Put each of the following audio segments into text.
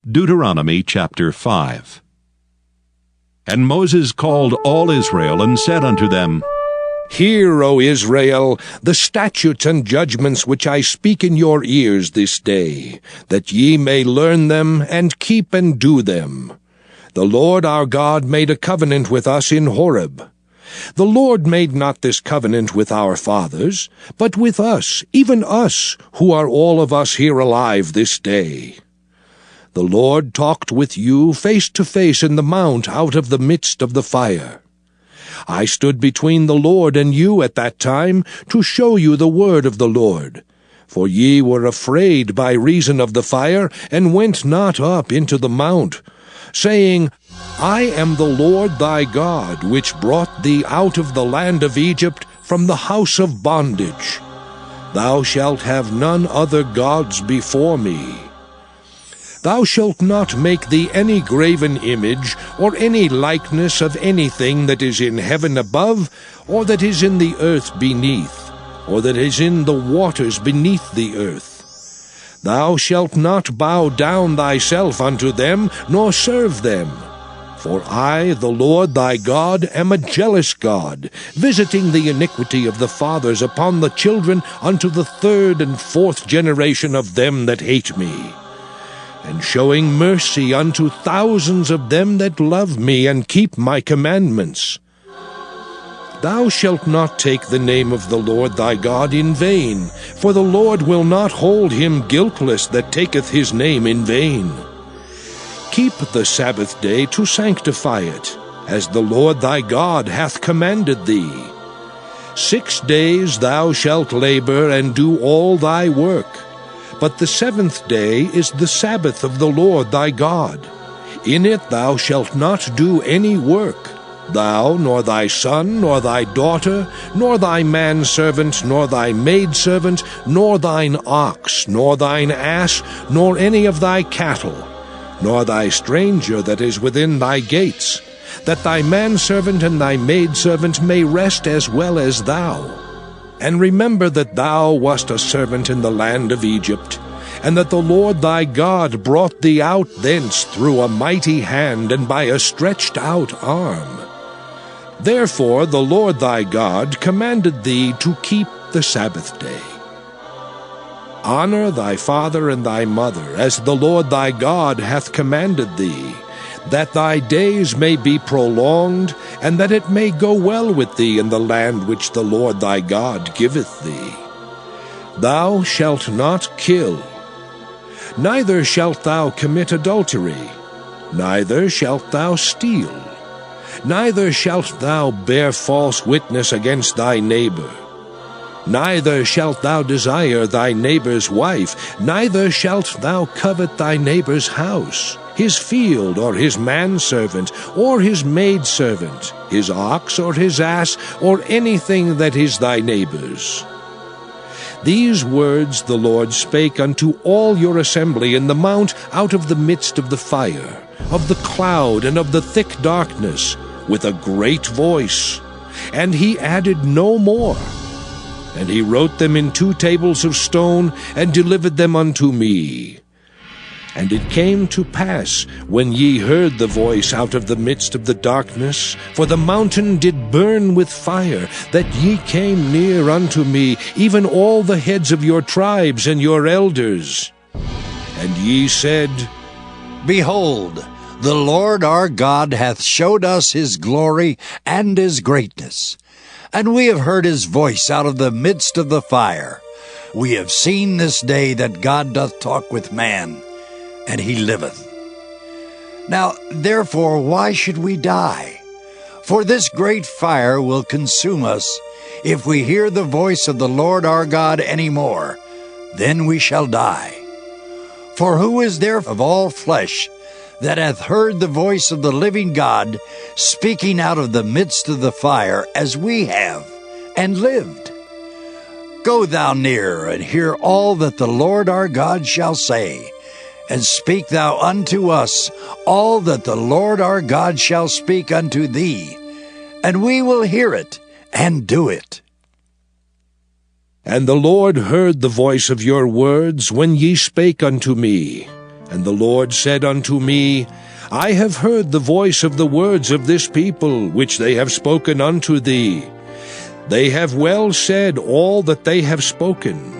Deuteronomy chapter 5. And Moses called all Israel, and said unto them, Hear, O Israel, the statutes and judgments which I speak in your ears this day, that ye may learn them, and keep and do them. The Lord our God made a covenant with us in Horeb. The Lord made not this covenant with our fathers, but with us, even us, who are all of us here alive this day. The Lord talked with you face to face in the mount out of the midst of the fire. I stood between the Lord and you at that time to show you the word of the Lord. For ye were afraid by reason of the fire, and went not up into the mount, saying, I am the Lord thy God, which brought thee out of the land of Egypt from the house of bondage. Thou shalt have none other gods before me. Thou shalt not make thee any graven image, or any likeness of anything that is in heaven above, or that is in the earth beneath, or that is in the waters beneath the earth. Thou shalt not bow down thyself unto them, nor serve them. For I, the Lord thy God, am a jealous God, visiting the iniquity of the fathers upon the children unto the third and fourth generation of them that hate me, and showing mercy unto thousands of them that love me and keep my commandments. Thou shalt not take the name of the Lord thy God in vain, for the Lord will not hold him guiltless that taketh his name in vain. Keep the Sabbath day to sanctify it, as the Lord thy God hath commanded thee. 6 days thou shalt labor and do all thy work. But the seventh day is the Sabbath of the Lord thy God. In it thou shalt not do any work, thou, nor thy son, nor thy daughter, nor thy manservant, nor thy maidservant, nor thine ox, nor thine ass, nor any of thy cattle, nor thy stranger that is within thy gates, that thy manservant and thy maidservant may rest as well as thou. And remember that thou wast a servant in the land of Egypt, and that the Lord thy God brought thee out thence through a mighty hand and by a stretched out arm. Therefore the Lord thy God commanded thee to keep the Sabbath day. Honor thy father and thy mother, as the Lord thy God hath commanded thee, that thy days may be prolonged, and that it may go well with thee in the land which the Lord thy God giveth thee. Thou shalt not kill, neither shalt thou commit adultery, neither shalt thou steal, neither shalt thou bear false witness against thy neighbor. Neither shalt thou desire thy neighbor's wife, neither shalt thou covet thy neighbor's house, his field, or his manservant, or his maidservant, his ox, or his ass, or anything that is thy neighbor's. These words the Lord spake unto all your assembly in the mount out of the midst of the fire, of the cloud, and of the thick darkness, with a great voice. And he added no more. And he wrote them in 2 tables of stone, and delivered them unto me. And it came to pass, when ye heard the voice out of the midst of the darkness, for the mountain did burn with fire, that ye came near unto me, even all the heads of your tribes and your elders. And ye said, Behold, the Lord our God hath showed us his glory and his greatness. And we have heard his voice out of the midst of the fire. We have seen this day that God doth talk with man, and he liveth. Now therefore why should we die? For this great fire will consume us. If we hear the voice of the Lord our God any more, then we shall die. For who is there of all flesh that hath heard the voice of the living God speaking out of the midst of the fire, as we have, and lived? Go thou near, and hear all that the Lord our God shall say, and speak thou unto us all that the Lord our God shall speak unto thee, and we will hear it, and do it. And the Lord heard the voice of your words when ye spake unto me. And the Lord said unto me, I have heard the voice of the words of this people, which they have spoken unto thee. They have well said all that they have spoken.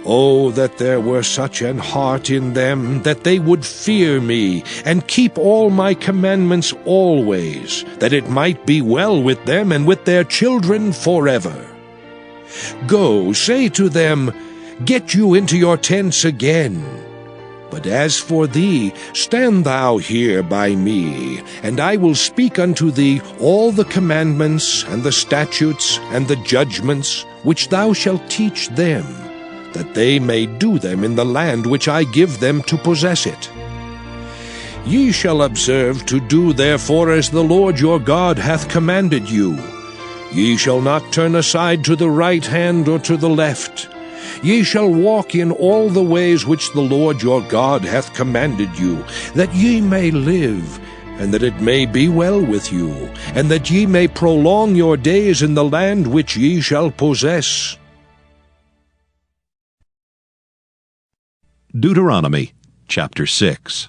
Oh, that there were such an heart in them, that they would fear me, and keep all my commandments always, that it might be well with them and with their children forever. Go, say to them, Get you into your tents again. But as for thee, stand thou here by me, and I will speak unto thee all the commandments, and the statutes, and the judgments, which thou shalt teach them, that they may do them in the land which I give them to possess it. Ye shall observe to do therefore as the Lord your God hath commanded you. Ye shall not turn aside to the right hand or to the left. Ye shall walk in all the ways which the Lord your God hath commanded you, that ye may live, and that it may be well with you, and that ye may prolong your days in the land which ye shall possess. Deuteronomy chapter 6.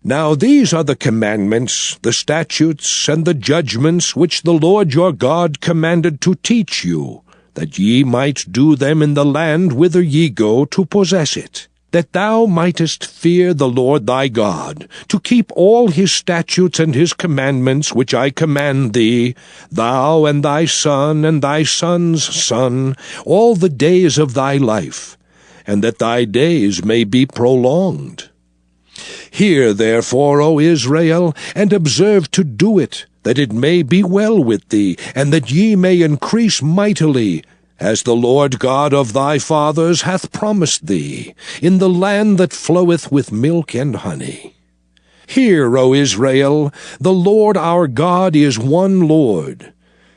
Now these are the commandments, the statutes, and the judgments which the Lord your God commanded to teach you, that ye might do them in the land whither ye go to possess it, that thou mightest fear the Lord thy God, to keep all his statutes and his commandments which I command thee, thou and thy son and thy son's son, all the days of thy life, and that thy days may be prolonged. Hear therefore, O Israel, and observe to do it, that it may be well with thee, and that ye may increase mightily, as the Lord God of thy fathers hath promised thee, in the land that floweth with milk and honey. Hear, O Israel, the Lord our God is one Lord.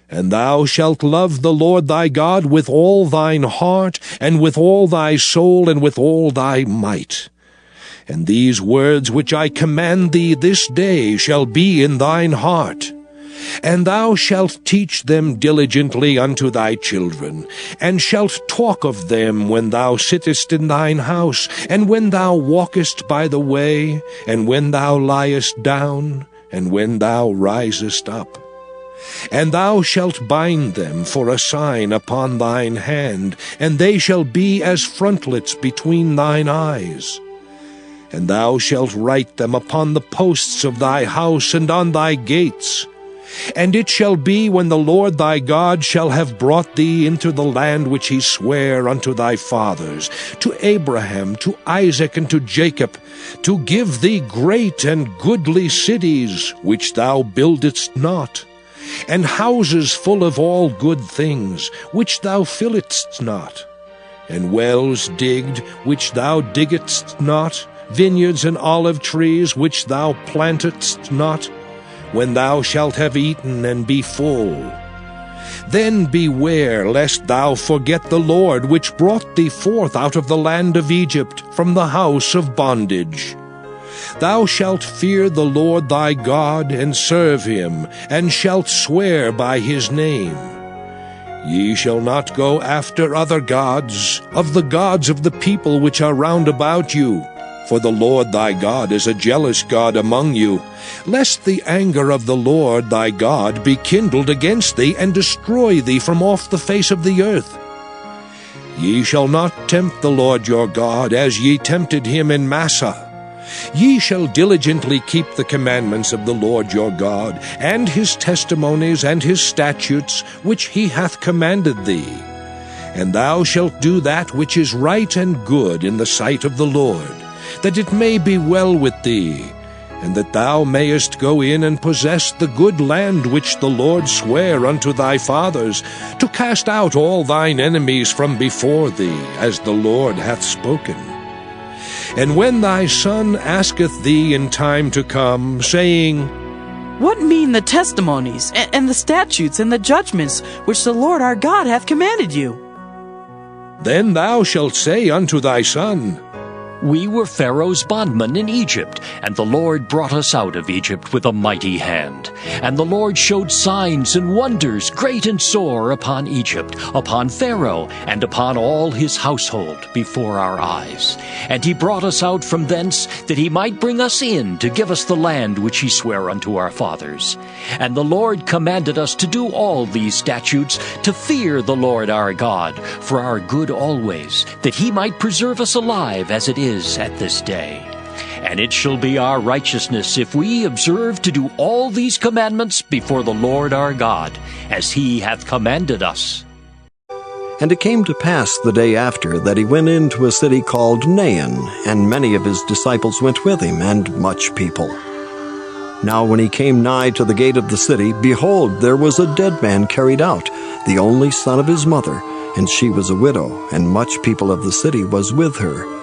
And thou shalt love the Lord thy God with all thine heart, and with all thy soul, and with all thy might. And these words which I command thee this day shall be in thine heart. And thou shalt teach them diligently unto thy children, and shalt talk of them when thou sittest in thine house, and when thou walkest by the way, and when thou liest down, and when thou risest up. And thou shalt bind them for a sign upon thine hand, and they shall be as frontlets between thine eyes. And thou shalt write them upon the posts of thy house and on thy gates. And it shall be, when the Lord thy God shall have brought thee into the land which he sware unto thy fathers, to Abraham, to Isaac, and to Jacob, to give thee great and goodly cities, which thou buildedst not, and houses full of all good things, which thou filledst not, and wells digged, which thou diggedst not, vineyards and olive trees, which thou plantedst not, when thou shalt have eaten and be full. Then beware lest thou forget the Lord, which brought thee forth out of the land of Egypt, from the house of bondage. Thou shalt fear the Lord thy God, and serve him, and shalt swear by his name. Ye shall not go after other gods, of the gods of the people which are round about you, for the Lord thy God is a jealous God among you, lest the anger of the Lord thy God be kindled against thee, and destroy thee from off the face of the earth. Ye shall not tempt the Lord your God, as ye tempted him in Massah. Ye shall diligently keep the commandments of the Lord your God, and his testimonies and his statutes, which he hath commanded thee. And thou shalt do that which is right and good in the sight of the Lord, that it may be well with thee, and that thou mayest go in and possess the good land which the Lord sware unto thy fathers, to cast out all thine enemies from before thee, as the Lord hath spoken. And when thy son asketh thee in time to come, saying, What mean the testimonies, and the statutes, and the judgments, which the Lord our God hath commanded you? Then thou shalt say unto thy son, We were Pharaoh's bondmen in Egypt, and the Lord brought us out of Egypt with a mighty hand. And the Lord showed signs and wonders great and sore upon Egypt, upon Pharaoh, and upon all his household before our eyes. And he brought us out from thence, that he might bring us in to give us the land which he sware unto our fathers. And the Lord commanded us to do all these statutes, to fear the Lord our God, for our good always, that he might preserve us alive as it is at this day. And it shall be our righteousness if we observe to do all these commandments before the Lord our God, as he hath commanded us. And it came to pass the day after that he went into a city called Nain, and many of his disciples went with him, and much people. Now when he came nigh to the gate of the city, behold, there was a dead man carried out, the only son of his mother, and she was a widow, and much people of the city was with her.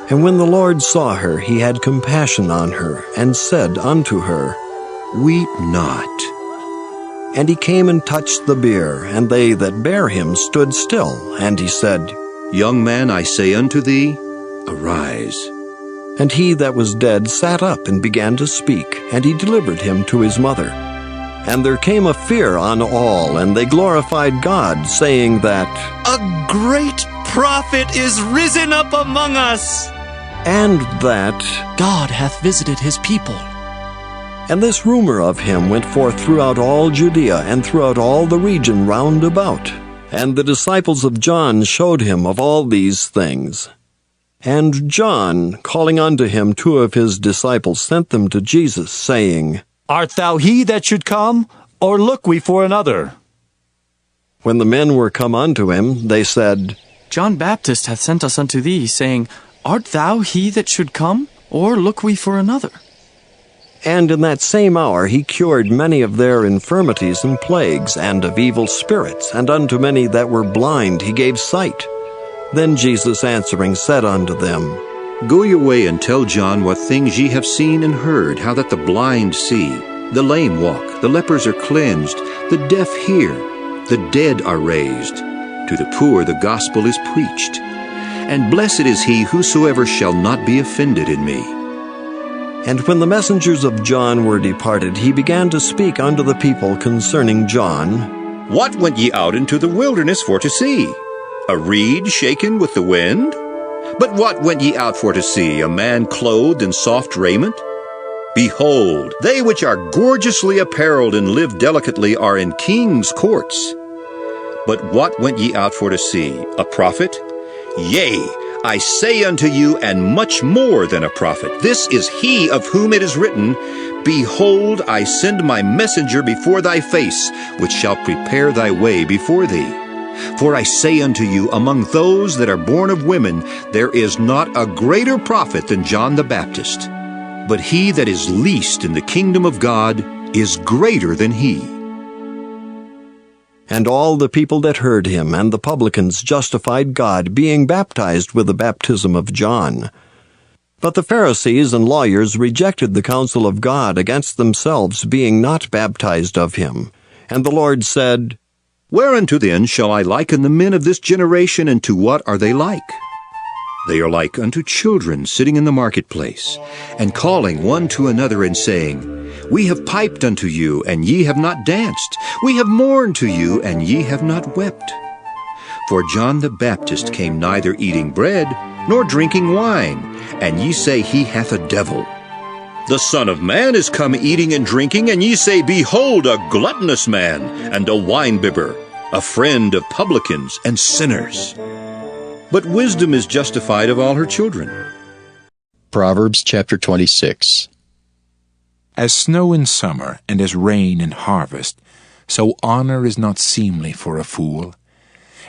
And when the Lord saw her, he had compassion on her, and said unto her, Weep not. And he came and touched the bier, and they that bare him stood still. And he said, Young man, I say unto thee, arise. And he that was dead sat up and began to speak, and he delivered him to his mother. And there came a fear on all, and they glorified God, saying that, A great prophet is risen up among us, and that, God hath visited his people. And this rumor of him went forth throughout all Judea, and throughout all the region round about. And the disciples of John showed him of all these things. And John, calling unto him 2 of his disciples, sent them to Jesus, saying, Art thou he that should come, or look we for another? When the men were come unto him, they said, John Baptist hath sent us unto thee, saying, Art thou he that should come, or look we for another? And in that same hour he cured many of their infirmities and plagues, and of evil spirits, and unto many that were blind he gave sight. Then Jesus answering said unto them, Go your way and tell John what things ye have seen and heard, how that the blind see, the lame walk, the lepers are cleansed, the deaf hear, the dead are raised. To the poor the gospel is preached. And blessed is he whosoever shall not be offended in me. And when the messengers of John were departed, he began to speak unto the people concerning John. What went ye out into the wilderness for to see? A reed shaken with the wind? But what went ye out for to see? A man clothed in soft raiment? Behold, they which are gorgeously apparelled and live delicately are in kings' courts. But what went ye out for to see? A prophet? Yea, I say unto you, and much more than a prophet. This is he of whom it is written, Behold, I send my messenger before thy face, which shall prepare thy way before thee. For I say unto you, among those that are born of women, there is not a greater prophet than John the Baptist. But he that is least in the kingdom of God is greater than he. And all the people that heard him and the publicans justified God, being baptized with the baptism of John. But the Pharisees and lawyers rejected the counsel of God against themselves, being not baptized of him. And the Lord said, Whereunto then shall I liken the men of this generation, and to what are they like? They are like unto children sitting in the marketplace, and calling one to another, and saying, We have piped unto you, and ye have not danced. We have mourned to you, and ye have not wept. For John the Baptist came neither eating bread, nor drinking wine, and ye say he hath a devil. The Son of Man is come eating and drinking, and ye say, Behold, a gluttonous man, and a winebibber, a friend of publicans and sinners. But wisdom is justified of all her children. Proverbs chapter 26. As snow in summer, and as rain in harvest, so honor is not seemly for a fool.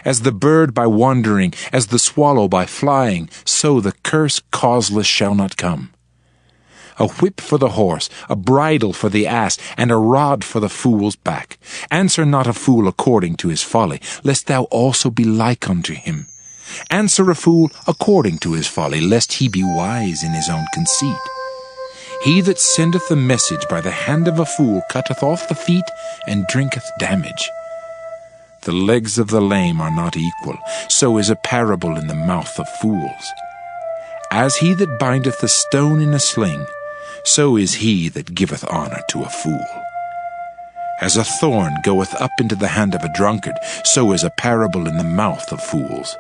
As the bird by wandering, as the swallow by flying, so the curse causeless shall not come. A whip for the horse, a bridle for the ass, and a rod for the fool's back. Answer not a fool according to his folly, lest thou also be like unto him. Answer a fool according to his folly, lest he be wise in his own conceit. He that sendeth a message by the hand of a fool cutteth off the feet, and drinketh damage. The legs of the lame are not equal, so is a parable in the mouth of fools. As he that bindeth a stone in a sling, so is he that giveth honour to a fool. As a thorn goeth up into the hand of a drunkard, so is a parable in the mouth of fools.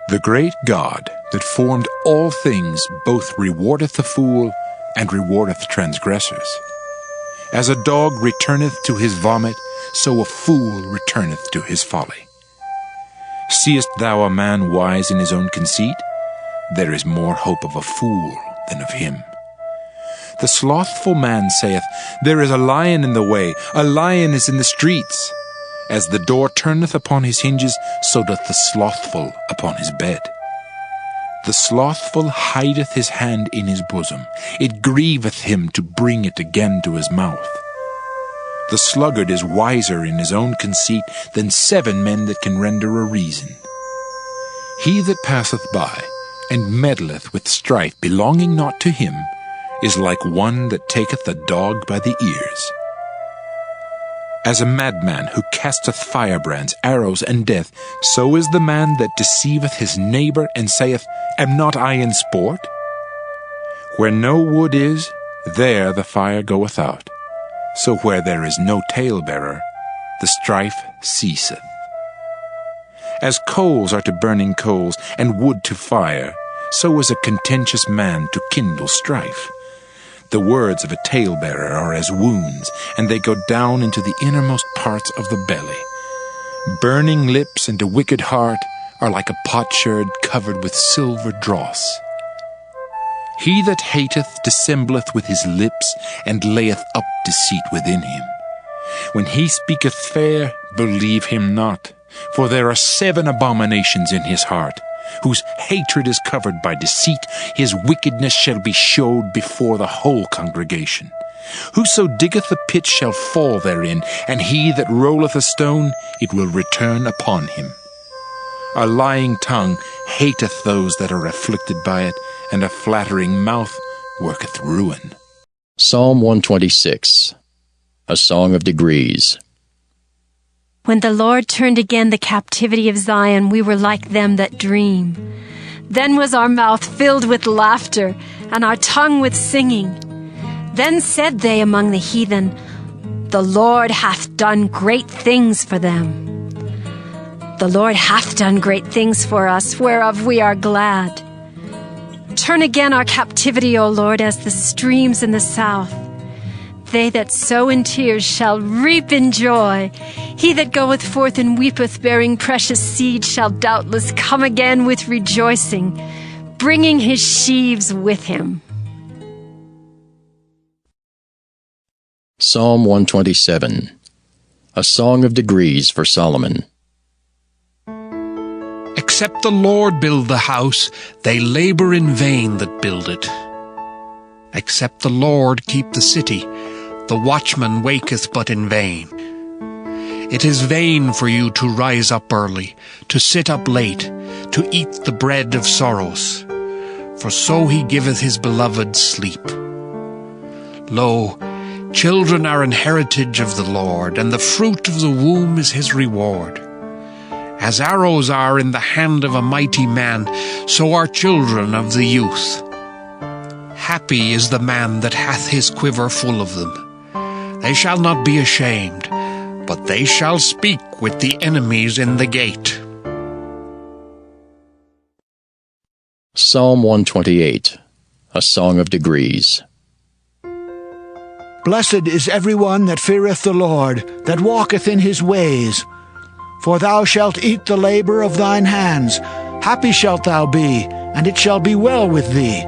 The great God that formed all things both rewardeth the fool and rewardeth transgressors. As a dog returneth to his vomit, so a fool returneth to his folly. Seest thou a man wise in his own conceit? There is more hope of a fool than of him. The slothful man saith, There is a lion in the way, a lion is in the streets. As the door turneth upon his hinges, so doth the slothful upon his bed. The slothful hideth his hand in his bosom. It grieveth him to bring it again to his mouth. The sluggard is wiser in his own conceit than 7 men that can render a reason. He that passeth by, and meddleth with strife belonging not to him, is like one that taketh a dog by the ears. As a madman who casteth firebrands, arrows, and death, so is the man that deceiveth his neighbor, and saith, Am not I in sport? Where no wood is, there the fire goeth out. So where there is no talebearer, the strife ceaseth. As coals are to burning coals, and wood to fire, so is a contentious man to kindle strife. The words of a talebearer are as wounds, and they go down into the innermost parts of the belly. Burning lips and a wicked heart are like a potsherd covered with silver dross. He that hateth dissembleth with his lips, and layeth up deceit within him. When he speaketh fair, believe him not, for there are 7 abominations in his heart, whose hatred is covered by deceit. His wickedness shall be showed before the whole congregation. Whoso diggeth a pit shall fall therein, and he that rolleth a stone, it will return upon him. A lying tongue hateth those that are afflicted by it, and a flattering mouth worketh ruin. Psalm 126, a song of degrees. When the Lord turned again the captivity of Zion, we were like them that dream. Then was our mouth filled with laughter, and our tongue with singing. Then said they among the heathen, The Lord hath done great things for them. The Lord hath done great things for us, whereof we are glad. Turn again our captivity, O Lord, as the streams in the south. They that sow in tears shall reap in joy. He that goeth forth and weepeth, bearing precious seed, shall doubtless come again with rejoicing, bringing his sheaves with him. Psalm 127, a song of degrees for Solomon. Except the Lord build the house, they labor in vain that build it. Except the Lord keep the city, the watchman waketh but in vain. It is vain for you to rise up early, to sit up late, to eat the bread of sorrows, for so he giveth his beloved sleep. Lo, children are an heritage of the Lord, and the fruit of the womb is his reward. As arrows are in the hand of a mighty man, so are children of the youth. Happy is the man that hath his quiver full of them. They shall not be ashamed, but they shall speak with the enemies in the gate. Psalm 128, a song of degrees. Blessed is every one that feareth the Lord, that walketh in his ways. For thou shalt eat the labor of thine hands. Happy shalt thou be, and it shall be well with thee.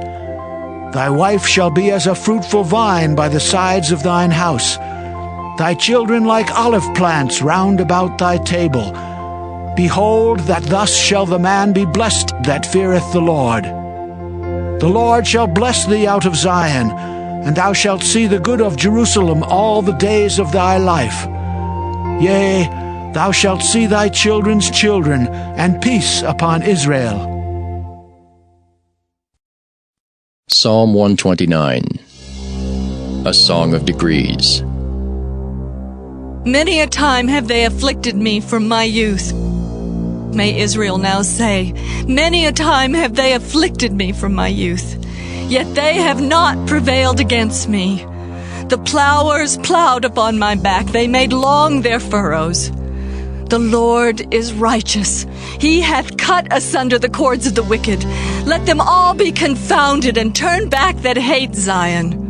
Thy wife shall be as a fruitful vine by the sides of thine house, thy children like olive plants round about thy table. Behold, that thus shall the man be blessed that feareth the Lord. The Lord shall bless thee out of Zion, and thou shalt see the good of Jerusalem all the days of thy life. Yea, thou shalt see thy children's children, and peace upon Israel. Psalm 129, a song of degrees. Many a time have they afflicted me from my youth. May Israel now say, many a time have they afflicted me from my youth, yet they have not prevailed against me. The plowers plowed upon my back, they made long their furrows. The Lord is righteous. He hath cut asunder the cords of the wicked. Let them all be confounded, and turn back that hate Zion.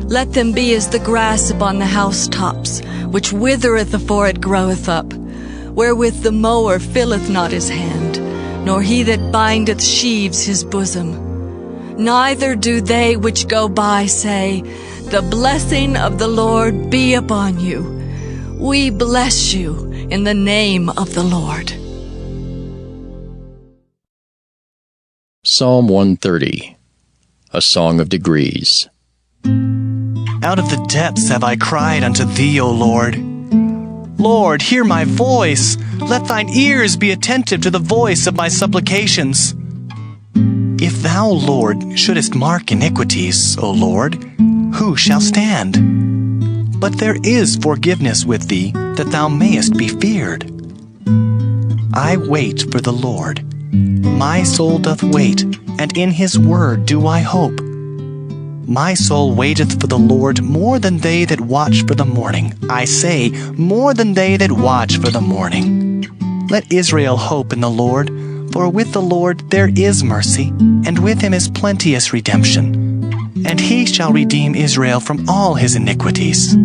Let them be as the grass upon the housetops, which withereth afore it groweth up, wherewith the mower filleth not his hand, nor he that bindeth sheaves his bosom. Neither do they which go by say, the blessing of the Lord be upon you. We bless you in the name of the Lord. Psalm 130, a song of degrees. Out of the depths have I cried unto thee, O Lord. Lord, hear my voice. Let thine ears be attentive to the voice of my supplications. If thou, Lord, shouldest mark iniquities, O Lord, who shall stand? But there is forgiveness with thee, that thou mayest be feared. I wait for the Lord. My soul doth wait, and in his word do I hope. My soul waiteth for the Lord more than they that watch for the morning. I say, more than they that watch for the morning. Let Israel hope in the Lord, for with the Lord there is mercy, and with him is plenteous redemption. And he shall redeem Israel from all his iniquities.